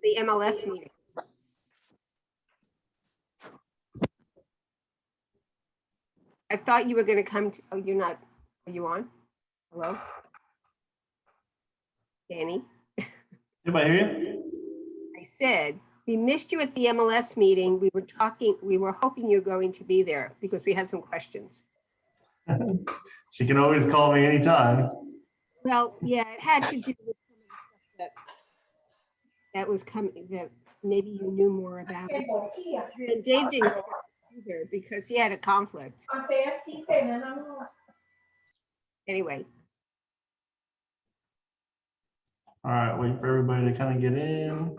the MLS meeting. I thought you were going to come to, oh, you're not, are you on? Hello? Danny? Did I hear you? I said, we missed you at the MLS meeting. We were hoping you're going to be there because we had some questions. She can always call me anytime. Well, yeah, it had to do with some of the stuff that was coming, that maybe you knew more about. And Dave didn't either because he had a conflict. Anyway. All right, wait for everybody to kind of get in.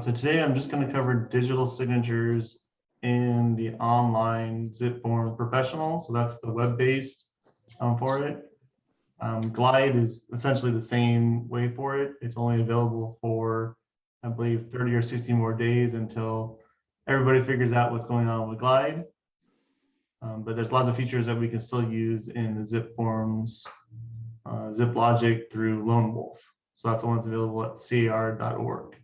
So today I'm just going to cover digital signatures in the online zip form professional. So that's the web-based for it. Glide is essentially the same way for it. It's only available for, I believe, 30 or 60 more days until everybody figures out what's going on with Glide. But there's lots of features that we can still use in the zip forms, zip logic through Lone Wolf. So that's the one that's available at car.org.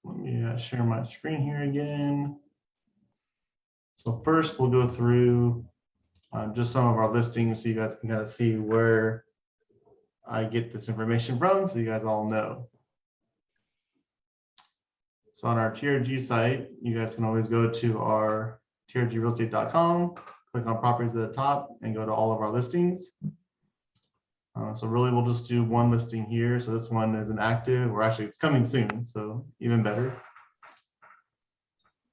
Let me share my screen here again. So first we'll go through just some of our listings so you guys can kind of see where I get this information from, so you guys all know. So on our TRG site, you guys can always go to our trgrealestate.com, click on properties at the top, and go to all of our listings. So really, we'll just do one listing here. So this one is an active, or actually it's coming soon, so even better.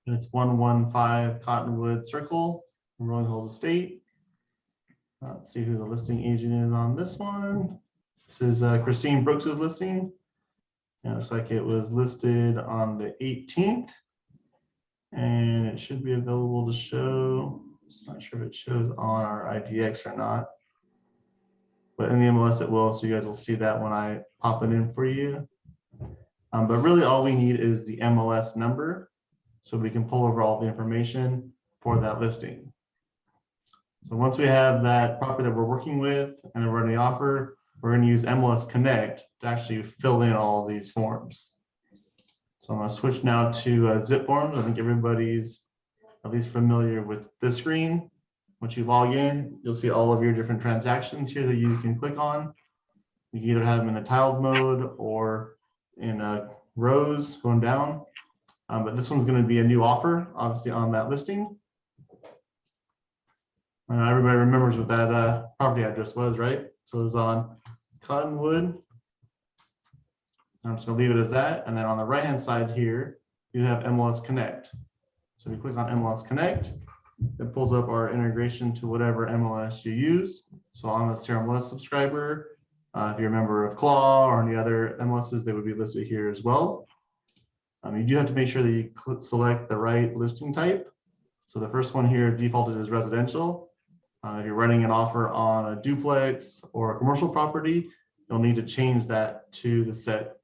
And it's 115 Cottonwood Circle, Rolling Hills Estate. Let's see who the listing agent is on this one. This is Christine Brooks's listing. It looks like it was listed on the 18th, and it should be available to show. Not sure if it shows on our IDX or not, but in the MLS it will, so you guys will see that when I pop it in for you. But really all we need is the MLS number, so we can pull over all the information for that listing. So once we have that property that we're working with and then we're in the offer, we're going to use MLS Connect to actually fill in all of these forms. So I'm going to switch now to zip forms. I think everybody's at least familiar with this screen. Once you log in, you'll see all of your different transactions here that you can click on. You can either have them in a tiled mode or in rows going down. But this one's going to be a new offer, obviously, on that listing. Everybody remembers what that property address was, right? So it was on Cottonwood. I'm just going to leave it as that. And then on the right-hand side here, you have MLS Connect. So if you click on MLS Connect, it pulls up our integration to whatever MLS you use. So I'm a MLS subscriber. If you're a member of Claw or any other MLSs, they would be listed here as well. You do have to make sure that you select the right listing type. So the first one here defaulted as residential. If you're running an offer on a duplex or a commercial property, you'll need to change that to the set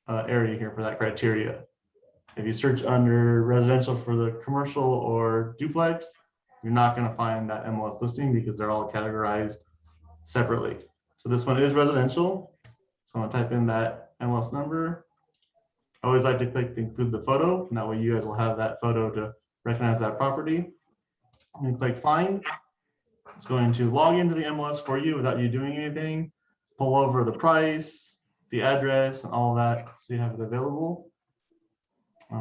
area here for that criteria. If you search under residential for the commercial or duplex, you're not going to find that MLS listing because they're all categorized separately. So this one is residential. So I'm going to type in that MLS number. I always like to click to include the photo, and that way you guys will have that photo to recognize that property. And click find. It's going to log into the MLS for you without you doing anything. Pull over the price, the address, and all of that so you have it available.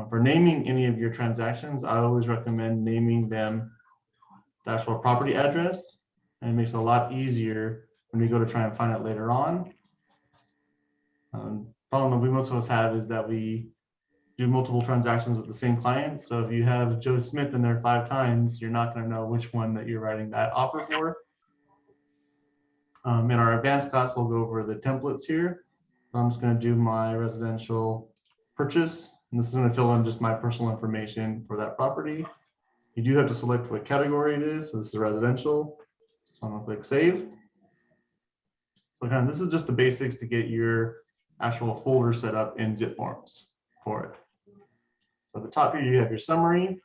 For naming any of your transactions, I always recommend naming them the actual property address, and it makes it a lot easier when you go to try and find it later on. Problem that we most of us have is that we do multiple transactions with the same client. So if you have Joe Smith in there 5 times, you're not going to know which one that you're writing that offer for. In our advanced class, we'll go over the templates here. I'm just going to do my residential purchase. And this is going to fill in just my personal information for that property. You do have to select what category it is. So this is residential. So I'm going to click save. So again, this is just the basics to get your actual folder set up in zip forms for it. So at the top here, you have your summary,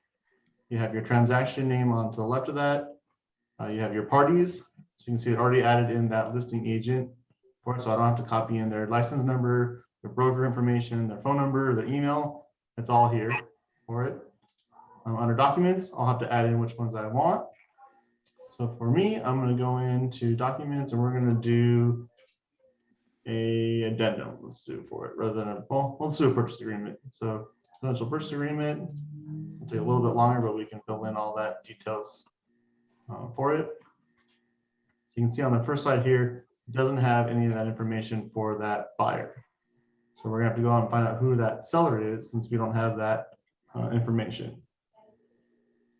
you have your transaction name on to the left of that, you have your parties. So you can see it already added in that listing agent for it, so I don't have to copy in their license number, their broker information, their phone number, their email. It's all here for it. Under documents, I'll have to add in which ones I want. So for me, I'm going to go into documents and we're going to do a addendum. Let's do it for it rather than a, well, let's do a purchase agreement. So potential purchase agreement will take a little bit longer, but we can fill in all that details for it. So you can see on the first slide here, it doesn't have any of that information for that buyer. So we're gonna have to go out and find out who that seller is since we don't have that information.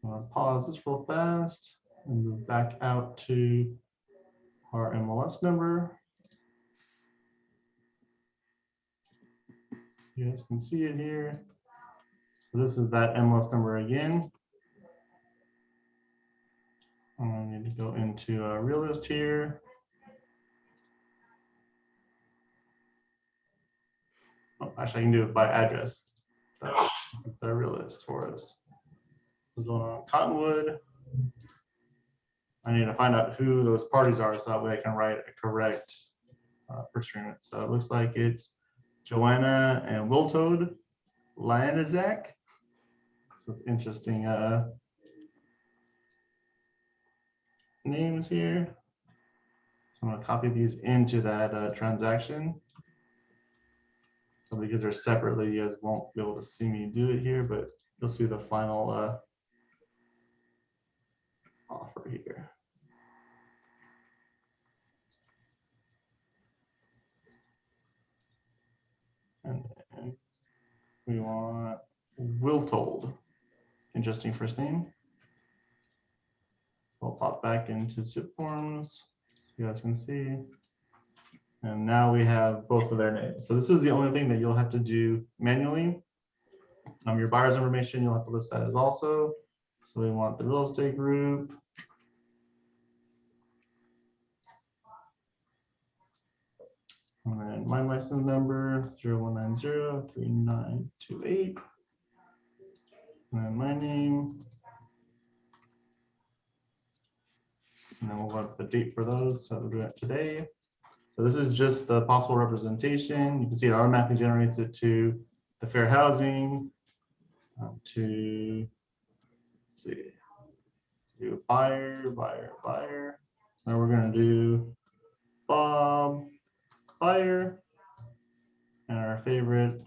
I'm gonna pause this real fast and move back out to our MLS number. You guys can see it here. So this is that MLS number again. I need to go into a real list here. Oh, actually, I can do it by address. That's a real list for us. We're going on Cottonwood. I need to find out who those parties are so that way I can write a correct purchase agreement. So it looks like it's Joanna and Wiltode Lanizak. So it's interesting names here. So I'm going to copy these into that transaction. So because they're separately, you guys won't be able to see me do it here, but you'll see the final offer here. And then we want Wiltold. Interesting first name. So I'll pop back into zip forms. You guys can see. And now we have both of their names. So this is the only thing that you'll have to do manually. Your buyer's information, you'll have to list that as also. So we want the real estate group. And then my license number, 0190-3928. And then my name. And then we'll want the date for those. So we'll do it today. So this is just the possible representation. You can see it automatically generates it to the fair housing, to see, do buyer. Now we're going to do Bob, buyer, and our favorite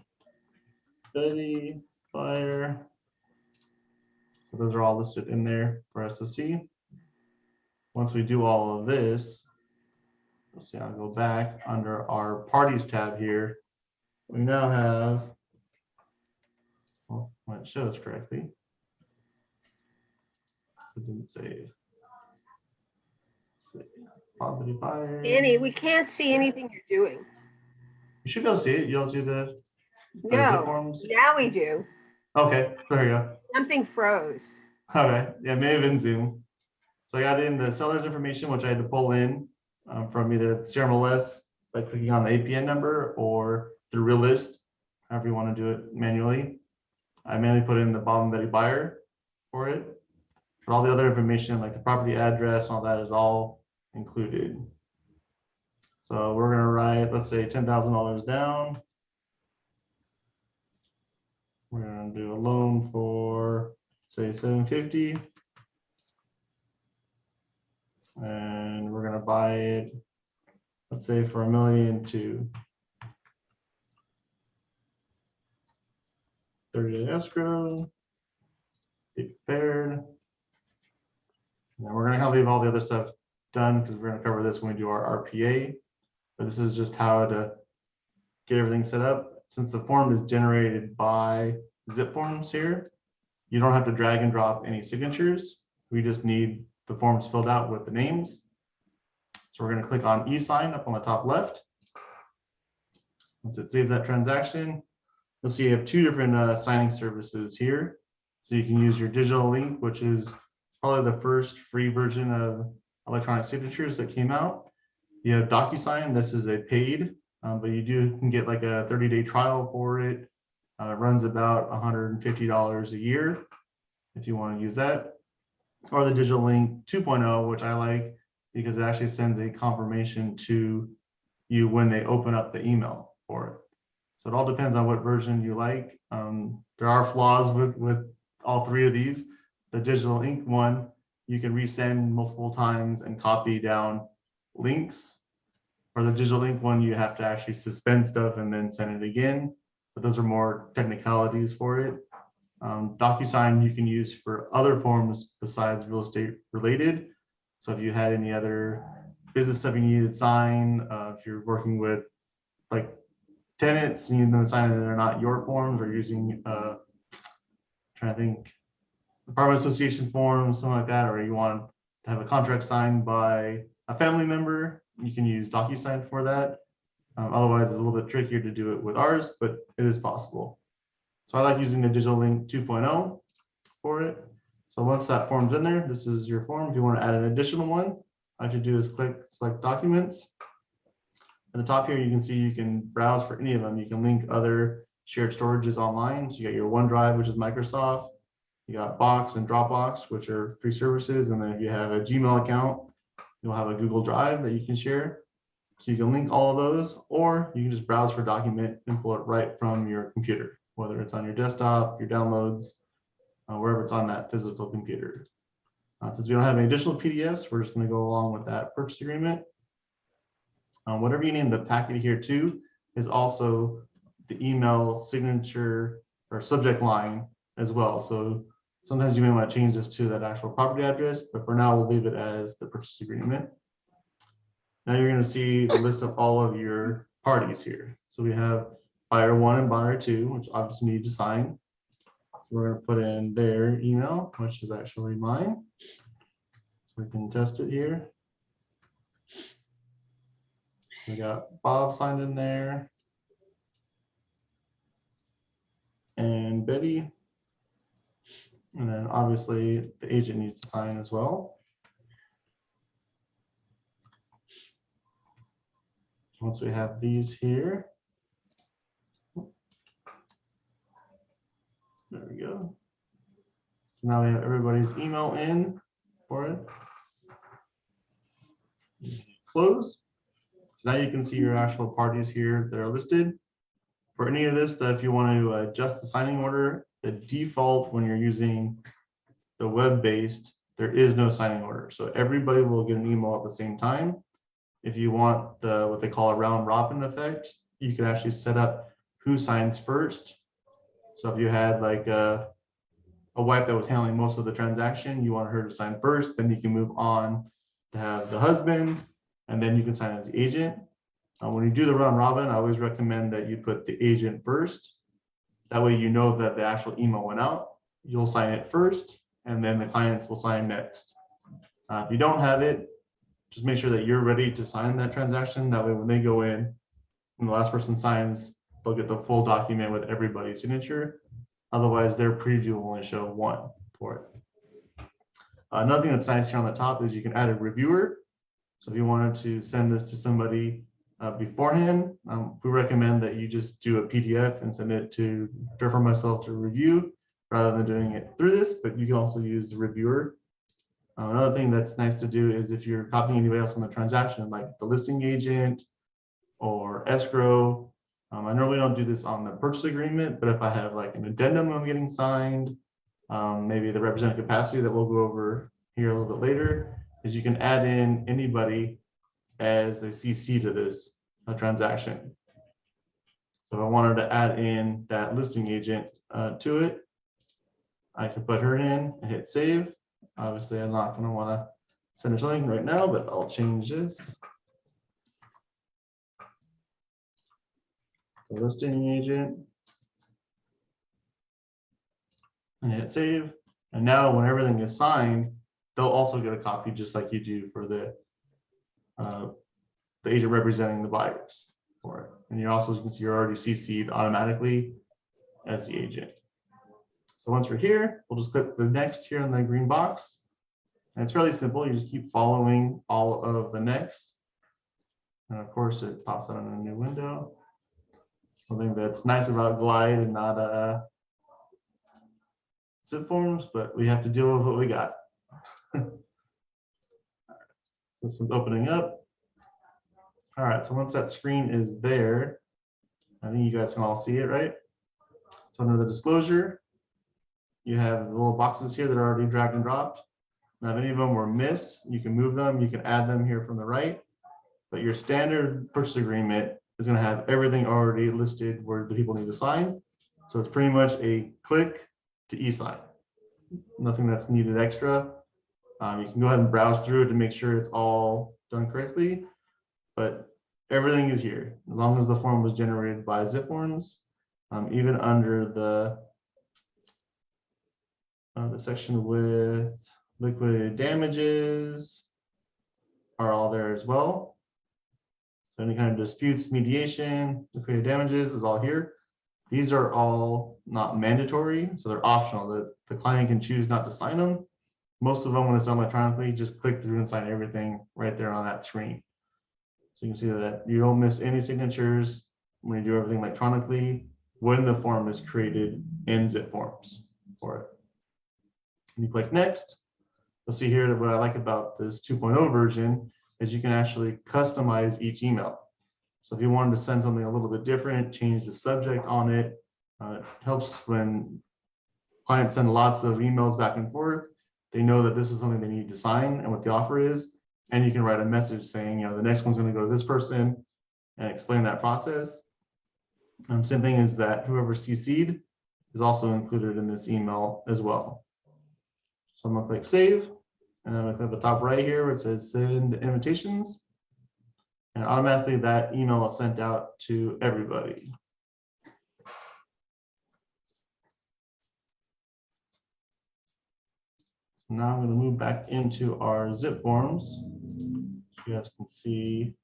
Betty, buyer. So those are all listed in there for us to see. Once we do all of this, let's see, I'll go back under our parties tab here. We now have, well, when it shows correctly, so it didn't save. Let's see, property buyer. Annie, we can't see anything you're doing. You should go see it. You don't see the zip No, forms? now we do. Okay, there you go. Something froze. Okay, yeah, it may have been Zoom. So I got in the seller's information, which I had to pull in from either CRMLS by clicking on the APN number or the real list, however you want to do it manually. I manually put in the Bob and Betty buyer for it. For all the other information, like the property address and all that is all included. So we're going to write, let's say $10,000 down. We're going to do a loan for, say, $750. And we're going to buy it, let's say, for $1.2 million. 30-day escrow, be prepared. And then we're going to leave all the other stuff done because we're going to cover this when we do our RPA. But this is just how to get everything set up. Since the form is generated by zip forms here, you don't have to drag and drop any signatures. We just need the forms filled out with the names. So we're going to click on e-sign up on the top left. Once it saves that transaction, you'll see you have two different signing services here. So you can use your Digital Ink, which is probably the first free version of electronic signatures that came out. You have Docusign. This is a paid, but you can get like a 30-day trial for it. It runs about $150 a year if you want to use that, or the Digital Ink 2.0, which I like because it actually sends a confirmation to you when they open up the email for it. So it all depends on what version you like. There are flaws with all three of these. The Digital Ink one, you can resend multiple times and copy down links. For the Digital Ink one, you have to actually suspend stuff and then send it again. But those are more technicalities for it. DocuSign you can use for other forms besides real estate related. So if you had any other business stuff you needed to sign, if you're working with like tenants, you need them to sign it and they're not your forms, or using trying to think, apartment association forms, something like that, or you want to have a contract signed by a family member, you can use DocuSign for that. Otherwise, it's a little bit trickier to do it with ours, but it is possible. So I like using the Digital Ink 2.0 for it. So once that form's in there, this is your form. If you want to add an additional one, all you have to do is click Select Documents. At the top here, you can see you can browse for any of them. You can link other shared storages online. So you got your OneDrive, which is Microsoft. You got Box and Dropbox, which are free services. And then if you have a Gmail account, you'll have a Google Drive that you can share. So you can link all of those, or you can just browse for document and pull it right from your computer, whether it's on your desktop, your downloads, wherever it's on that physical computer. Since we don't have any additional PDFs, we're just going to go along with that purchase agreement. Whatever you need in the packet here too is also the email signature or subject line as well. So sometimes you may want to change this to that actual property address, but for now we'll leave it as the purchase agreement. Now you're going to see the list of all of your parties here. So we have buyer 1 and buyer 2, which obviously need to sign. We're going to put in their email, which is actually mine. So we can test it here. We got Bob signed in there, and Betty. And then obviously the agent needs to sign as well. Once we have these here, there we go. So now we have everybody's email in for it. Close. So now you can see your actual parties here that are listed. For any of this, that if you want to adjust the signing order, the default when you're using the web-based, there is no signing order. So everybody will get an email at the same time. If you want the what they call a round robin effect, you can actually set up who signs first. So if you had like a wife that was handling most of the transaction, you want her to sign first, then you can move on to have the husband, and then you can sign as the agent. When you do the round robin, I always recommend that you put the agent first. That way you know that the actual email went out. You'll sign it first, and then the clients will sign next. If you don't have it, just make sure that you're ready to sign that transaction. That way when they go in and the last person signs, they'll get the full document with everybody's signature. Otherwise, their preview will only show one for it. Another thing that's nice here on the top is you can add a reviewer. So if you wanted to send this to somebody beforehand, we recommend that you just do a PDF and send it to for myself to review rather than doing it through this, but you can also use the reviewer. Another thing that's nice to do is if you're copying anybody else on the transaction, like the listing agent or escrow. I normally don't do this on the purchase agreement, but if I have like an addendum I'm getting signed, maybe the representative capacity that we'll go over here a little bit later, is you can add in anybody as a CC to this transaction. So if I wanted to add in that listing agent to it, I can put her in and hit save. Obviously, I'm not going to want to send her something right now, but I'll change this. The listing agent and hit save. And now when everything is signed, they'll also get a copy just like you do for the agent representing the buyers for it. And you also, as you can see, you're already CC'd automatically as the agent. So once we're here, we'll just click the next here in the green box. And it's fairly simple. You just keep following all of the next. And of course, it pops out in a new window. Something that's nice about Glide and not zip forms, but we have to deal with what we got. So this one's opening up. All right, so once that screen is there, I think you guys can all see it, right? So under the disclosure, you have the little boxes here that are already dragged and dropped. Now, if any of them were missed, you can move them, you can add them here from the right, but your standard purchase agreement is going to have everything already listed where the people need to sign. So it's pretty much a click to e-sign. Nothing that's needed extra. You can go ahead and browse through it to make sure it's all done correctly, but everything is here as long as the form was generated by zip forms. Even under the section with liquidated damages are all there as well. So any kind of disputes, mediation, liquidated damages is all here. These are all not mandatory, so they're optional. The client can choose not to sign them. Most of them, when it's done electronically, just click through and sign everything right there on that screen. So you can see that you don't miss any signatures when you do everything electronically when the form is created in zip forms for it. And you click next. You'll see here that what I like about this 2.0 version is you can actually customize each email. So if you wanted to send something a little bit different, change the subject on it, it helps when clients send lots of emails back and forth. They know that this is something they need to sign and what the offer is. And you can write a message saying, the next one's going to go to this person and explain that process. Same thing is that whoever CC'd is also included in this email as well. So I'm going to click save. And then I'm going to click the top right here where it says send invitations. And automatically that email is sent out to everybody. Now I'm going to move back into our zip forms so you guys can see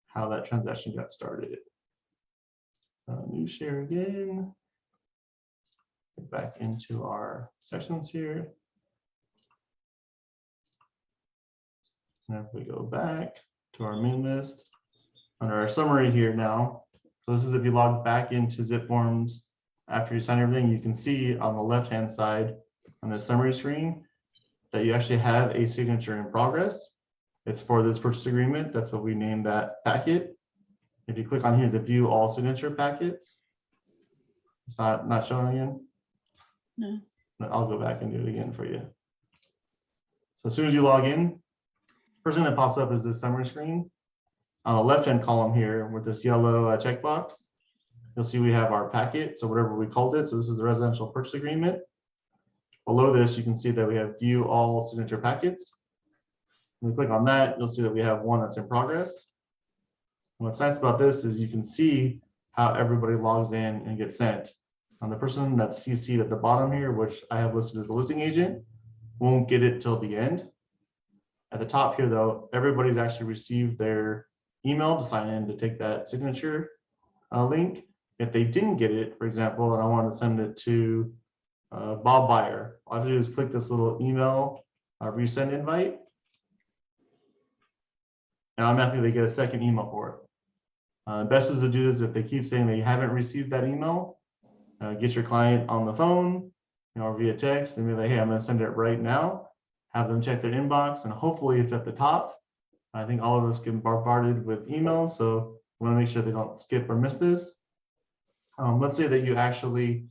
how that transaction got started. New share again. Get back into our sections here. And if we go back to our main list, under our summary here now, so this is if you log back into zip forms after you sign everything, you can see on the left-hand side on the summary screen that you actually have a signature in progress. It's for this purchase agreement. That's what we named that packet. If you click on here to view all signature packets, it's not showing again. No. I'll go back and do it again for you. So as soon as you log in, first thing that pops up is this summary screen. On the left-hand column here with this yellow checkbox, you'll see we have our packet, so whatever we called it. So this is the residential purchase agreement. Below this, you can see that we have view all signature packets. When we click on that, you'll see that we have one that's in progress. And what's nice about this is you can see how everybody logs in and gets sent. And the person that's CC'd at the bottom here, which I have listed as a listing agent, won't get it till the end. At the top here, though, everybody's actually received their email to sign in to take that signature link. If they didn't get it, for example, and I want to send it to Bob Buyer, all I have to do is click this little email resend invite, and automatically they get a second email for it. Best is to do this if they keep saying they haven't received that email. Get your client on the phone, or via text, and be like, hey, I'm going to send it right now. Have them check their inbox, and hopefully it's at the top. I think all of us get bombarded with emails, so we want to make sure they don't skip or miss this. Let's say that you actually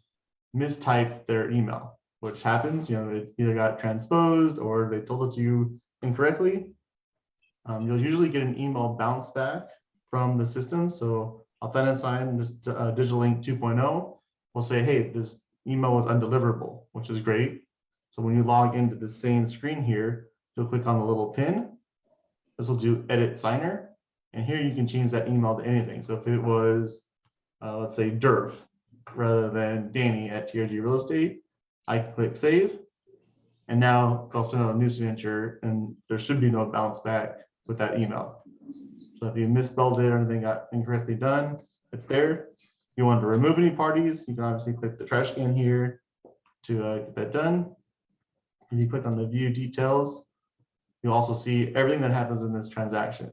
mistyped their email, which happens. It either got transposed or they told it to you incorrectly. You'll usually get an email bounce back from the system. So Authentisign, this Digital Ink 2.0 will say, hey, this email was undeliverable, which is great. So when you log into the same screen here, you'll click on the little pin. This will do edit signer. And here you can change that email to anything. So if it was, let's say Derv, rather than Danny at TRG Real Estate, I click save. And now they'll send out a new signature and there should be no bounce back with that email. So if you misspelled it or anything got incorrectly done, it's there. If you want to remove any parties, you can obviously click the trash can here to get that done. If you click on the view details, you'll also see everything that happens in this transaction.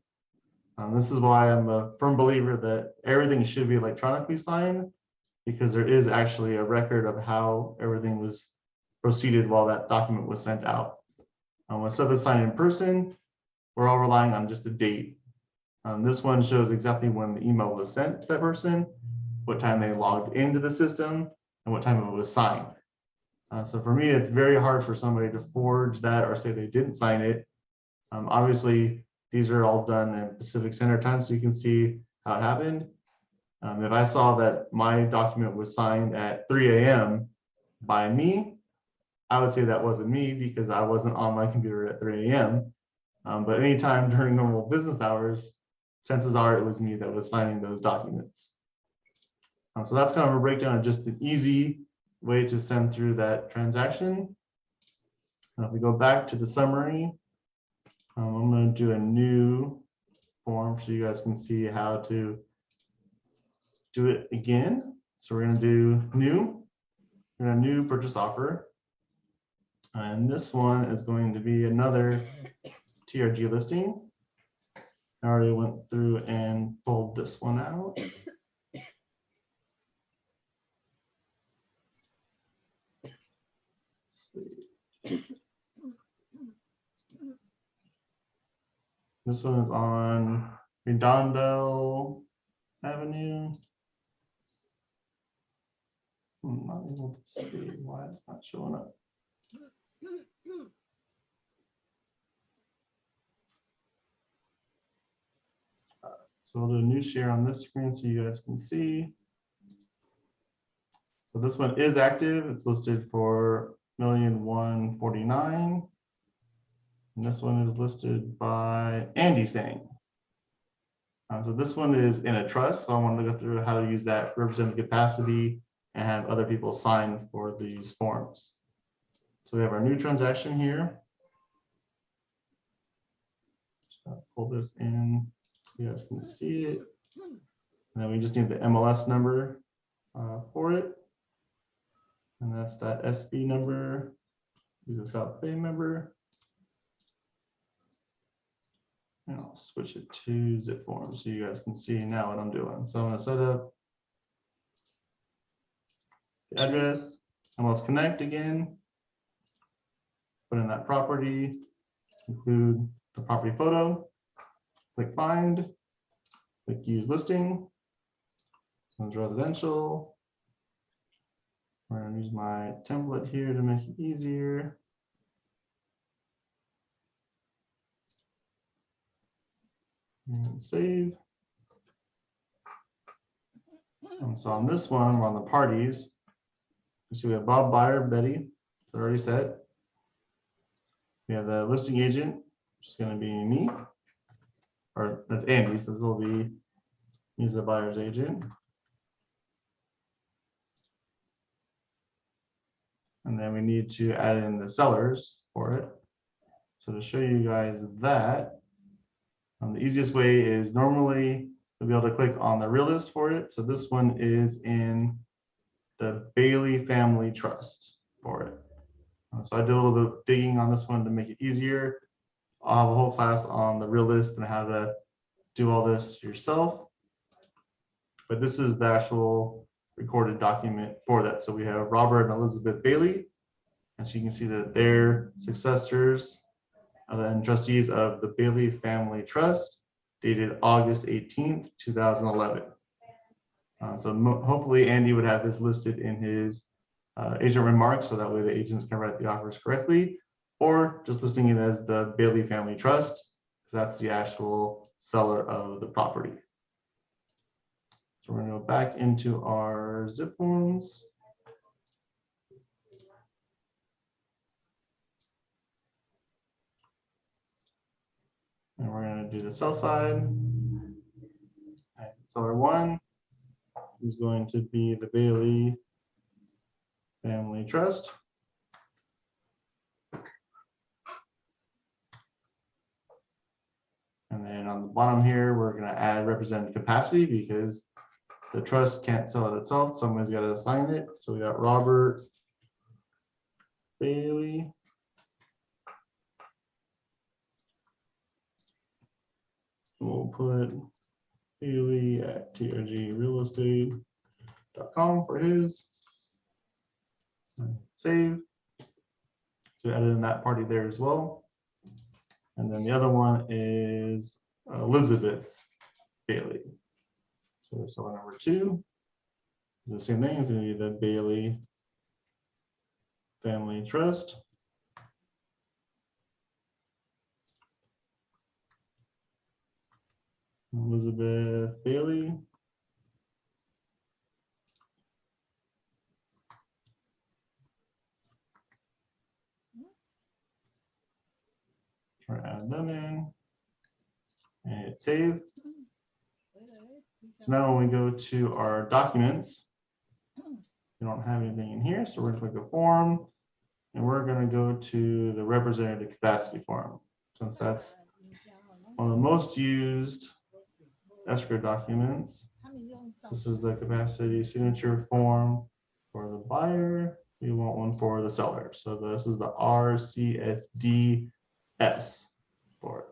This is why I'm a firm believer that everything should be electronically signed, because there is actually a record of how everything was proceeded while that document was sent out. When stuff is signed in person, we're all relying on just the date. This one shows exactly when the email was sent to that person, what time they logged into the system, and what time it was signed. So for me, it's very hard for somebody to forge that or say they didn't sign it. Obviously, these are all done in Pacific Standard Time, so you can see how it happened. If I saw that my document was signed at 3 a.m. by me, I would say that wasn't me because I wasn't on my computer at 3 a.m. But anytime during normal business hours, chances are it was me that was signing those documents. So that's kind of a breakdown of just an easy way to send through that transaction. Now if we go back to the summary, I'm going to do a new form so you guys can see how to do it again. So we're going to do new. We're going to new purchase offer. And this one is going to be another TRG listing. I already went through and pulled this one out. This one is on Redondo Avenue. I'm not able to see why it's not showing up. So we'll do a new share on this screen so you guys can see. So this one is active. It's listed for $1,149,000. And this one is listed by Andy Sang. So this one is in a trust. So I wanted to go through how to use that representative capacity and have other people sign for these forms. So we have our new transaction here. Just pull this in so you guys can see it. And then we just need the MLS number for it. And that's that SB number. Use the South Bay member. And I'll switch it to zip form so you guys can see now what I'm doing. So I'm going to set up the address, MLS Connect again, put in that property, include the property photo, click find, click use listing. So it's residential. We're going to use my template here to make it easier. And save. And so on this one, we're on the parties. So we have Bob, buyer, Betty. So already set. We have the listing agent, which is going to be me, or that's Andy. So this will be he's the buyer's agent. And then we need to add in the sellers for it. So to show you guys that, the easiest way is normally you'll be able to click on the real list for it. So this one is in the Bailey Family Trust for it. So I did a little bit of digging on this one to make it easier. I'll have a whole class on the real list and how to do all this yourself. But this is the actual recorded document for that. So we have Robert and Elizabeth Bailey. And so you can see that they're successors and trustees of the Bailey Family Trust, dated August 18th, 2011. So hopefully Andy would have this listed in his agent remarks, so that way the agents can write the offers correctly, or just listing it as the Bailey Family Trust, because that's the actual seller of the property. So we're going to go back into our zip forms. And we're going to do the sell side. And seller one is going to be the Bailey Family Trust. And then on the bottom here, we're going to add representative capacity because the trust can't sell it itself. Someone's got to sign it. So we got Robert Bailey. we'll put Bailey at trgrealestate.com for his. Save. So add in that party there as well. And then the other one is Elizabeth Bailey. So seller number 2 is the same thing. It's going to be the Bailey Family Trust. Elizabeth Bailey. Try to add them in and hit save. So now when we go to our documents, we don't have anything in here. So we're going to click a form and we're going to go to the representative capacity form, since that's one of the most used escrow documents. This is the capacity signature form for the buyer. We want one for the seller. So this is the RCSDS for it.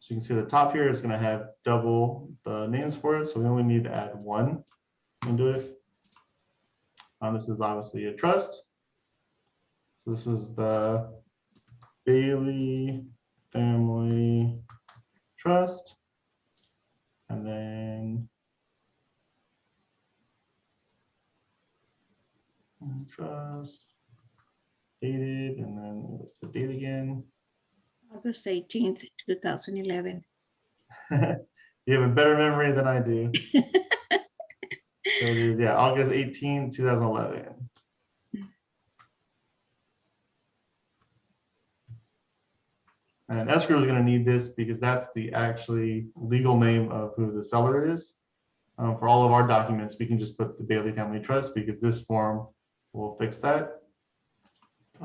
So you can see the top here is going to have double the names for it. So we only need to add one into it. This is obviously a trust. So this is the Bailey Family Trust. And then trust dated, and then the date again. August 18th, 2011. You have a better memory than I do. So it is, yeah, August 18, 2011. And escrow is going to need this because that's the actually legal name of who the seller is. For all of our documents, we can just put the Bailey Family Trust because this form will fix that.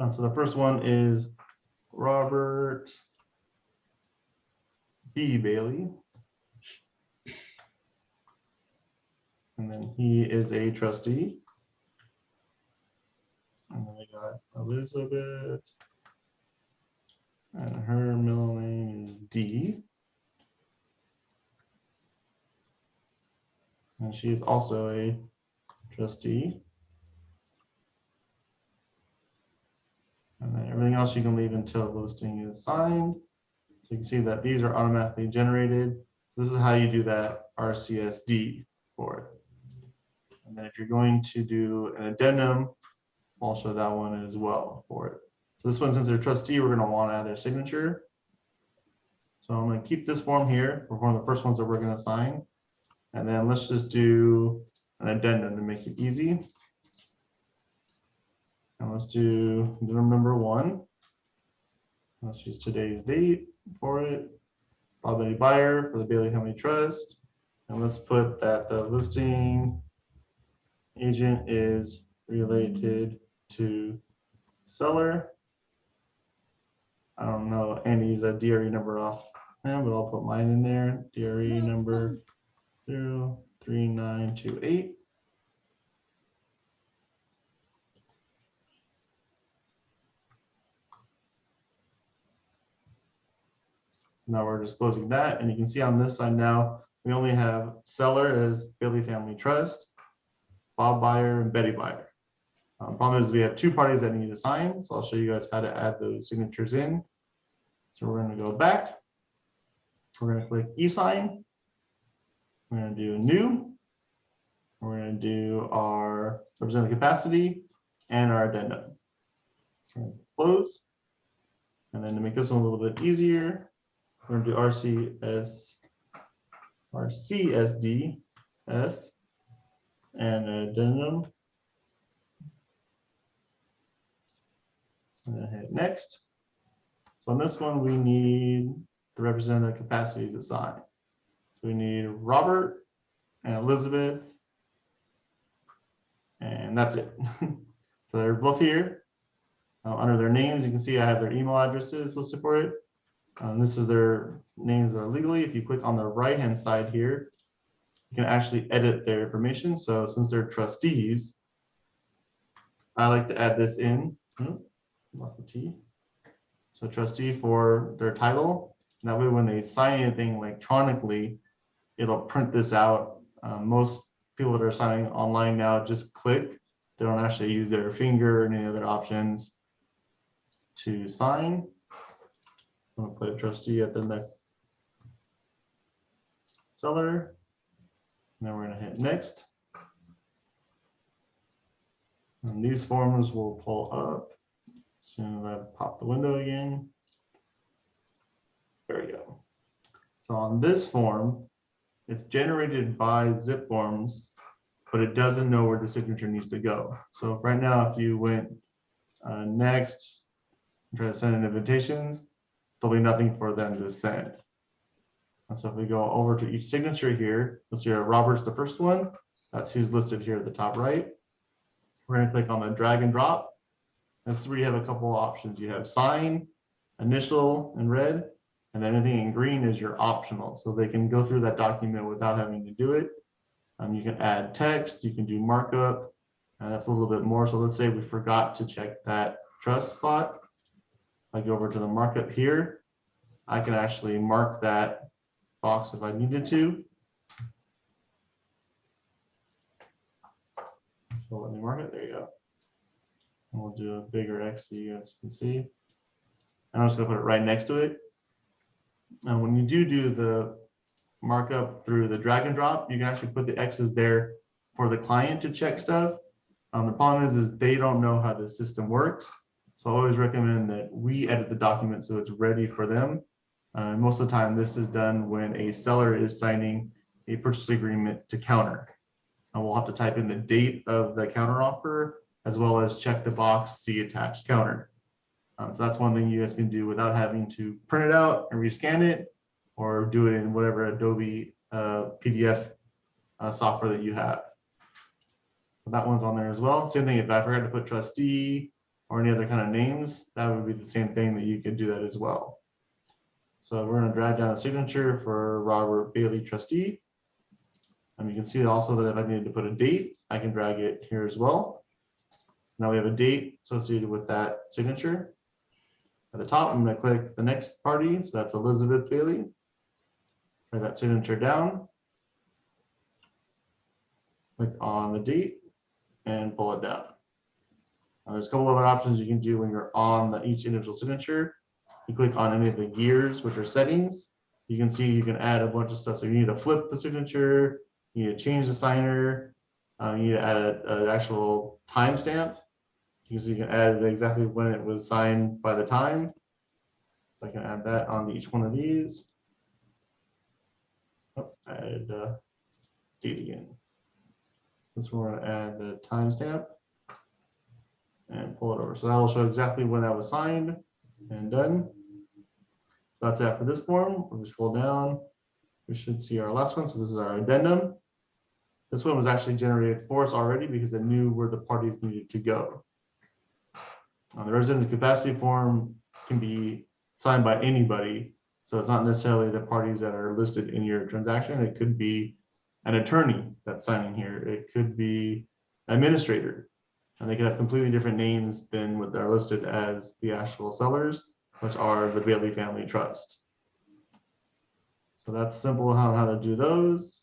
So the first one is Robert B. Bailey. And then he is a trustee. And then we got Elizabeth. And her middle name is D. And she is also a trustee. And then everything else you can leave until the listing is signed. So you can see that these are automatically generated. This is how you do that RCSD for it. And then if you're going to do an addendum, I'll show that one as well for it. So this one, since they're trustee, we're going to want to add their signature. So I'm going to keep this form here for one of the first ones that we're going to sign. And then let's just do an addendum to make it easy. And let's do addendum number 1. Let's use today's date for it. Bob Betty Buyer for the Bailey Family Trust. And let's put that the listing agent is related to seller. I don't know Andy's DRE number off, but I'll put mine in there. DRE number 03928. Now we're just closing that, and you can see on this side now we only have seller as Bailey Family Trust, Bob Buyer, and Betty Buyer. Problem is we have 2 parties that need to sign, so I'll show you guys how to add those signatures in. So we're going to go back. We're going to click e-sign. We're going to do new. We're going to do our representative capacity and our addendum. We're going to close. And then to make this one a little bit easier, we're going to do RCSDS and addendum. And then hit next. So on this one, we need the representative capacities assigned. So we need Robert and Elizabeth, and that's it. So they're both here. Under their names, you can see I have their email addresses listed for it. This is their names that are legally. If you click on the right-hand side here, you can actually edit their information. So since they're trustees, I like to add this in. Lost the T. So trustee for their title. That way, when they sign anything electronically, it'll print this out. Most people that are signing online now just click. They don't actually use their finger or any other options to sign. I'm gonna put trustee at the next seller. Now we're gonna hit next. And these forms will pull up. As soon as I pop the window again. There we go. So on this form, it's generated by zip forms, but it doesn't know where the signature needs to go. So right now, if you went next, and try to send in invitations, there'll be nothing for them to send. And so if we go over to each signature here, you'll see Robert's the first one. That's who's listed here at the top right. We're going to click on the drag and drop. That's where you have a couple of options. You have sign, initial in red, and then anything in green is your optional. So they can go through that document without having to do it. You can add text, you can do markup, and that's a little bit more. So let's say we forgot to check that trust spot. I go over to the markup here. I can actually mark that box if I needed to. So let me mark it, there you go. And we'll do a bigger X so you guys can see. And I'm just gonna put it right next to it. And when you do the markup through the drag and drop, you can actually put the X's there for the client to check stuff. The problem is they don't know how the system works. So I always recommend that we edit the document so it's ready for them. Most of the time, this is done when a seller is signing a purchase agreement to counter. And we'll have to type in the date of the counter offer, as well as check the box, see attached counter. So that's one thing you guys can do without having to print it out and rescan it, or do it in whatever Adobe PDF software that you have. So that one's on there as well. Same thing, if I forgot to put trustee or any other kind of names, that would be the same thing that you could do that as well. So we're going to drag down a signature for Robert Bailey trustee. And you can see also that if I needed to put a date, I can drag it here as well. Now we have a date associated with that signature. At the top, I'm going to click the next party. So that's Elizabeth Bailey. Write that signature down. Click on the date and pull it down. Now, there's a couple other options you can do when you're on each individual signature. You click on any of the gears, which are settings. You can see you can add a bunch of stuff. So you need to flip the signature, you need to change the signer, you need to add an actual timestamp. You can see you can add exactly when it was signed by the time. So I can add that on each one of these. Oh, add date again. Since we're going to add the timestamp and pull it over. So that will show exactly when that was signed and done. So that's it for this form. We'll just scroll down. We should see our last one. So this is our addendum. This one was actually generated for us already because it knew where the parties needed to go. The resident capacity form can be signed by anybody. So it's not necessarily the parties that are listed in your transaction. It could be an attorney that's signing here. It could be administrator. And they could have completely different names than what they're listed as the actual sellers, which are the Bailey Family Trust. So that's simple on how to do those.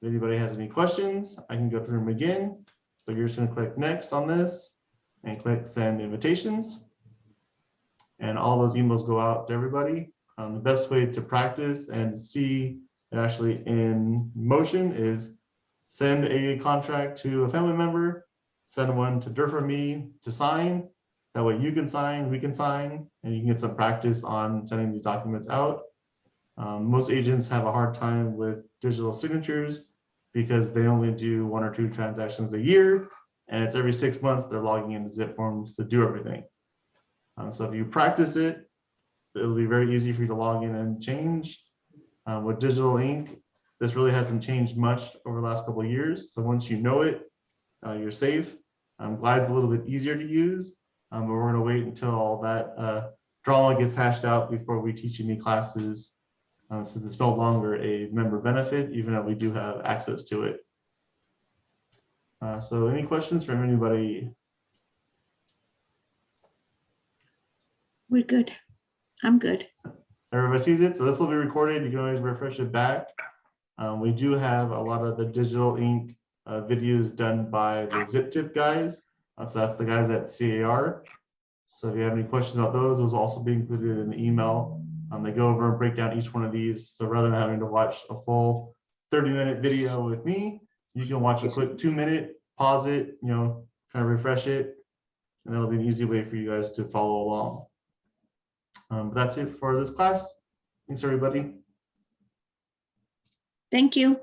If anybody has any questions, I can go through them again. So you're just going to click next on this and click send invitations. And all those emails go out to everybody. The best way to practice and see it actually in motion is send a contract to a family member, send one to Dur for me to sign. That way you can sign, we can sign, and you can get some practice on sending these documents out. Most agents have a hard time with digital signatures because they only do 1 or 2 transactions a year, and it's every 6 months they're logging into zip forms to do everything. So if you practice it, it'll be very easy for you to log in and change. With Digital Ink, this really hasn't changed much over the last couple of years. So once you know it, you're safe. Glide's a little bit easier to use, but we're going to wait until all that drama gets hashed out before we teach any classes, since it's no longer a member benefit, even though we do have access to it. So any questions from anybody? We're good. I'm good. everybody sees it. So this will be recorded. You can always refresh it back. We do have a lot of the Digital Ink videos done by the Zip Tip guys. So that's the guys at CAR. So if you have any questions about those will also be included in the email. They go over and break down each one of these. So rather than having to watch a full 30-minute video with me, you can watch a quick 2-minute, pause it, kind of refresh it, and that'll be an easy way for you guys to follow along. But that's it for this class. Thanks, everybody. Thank you.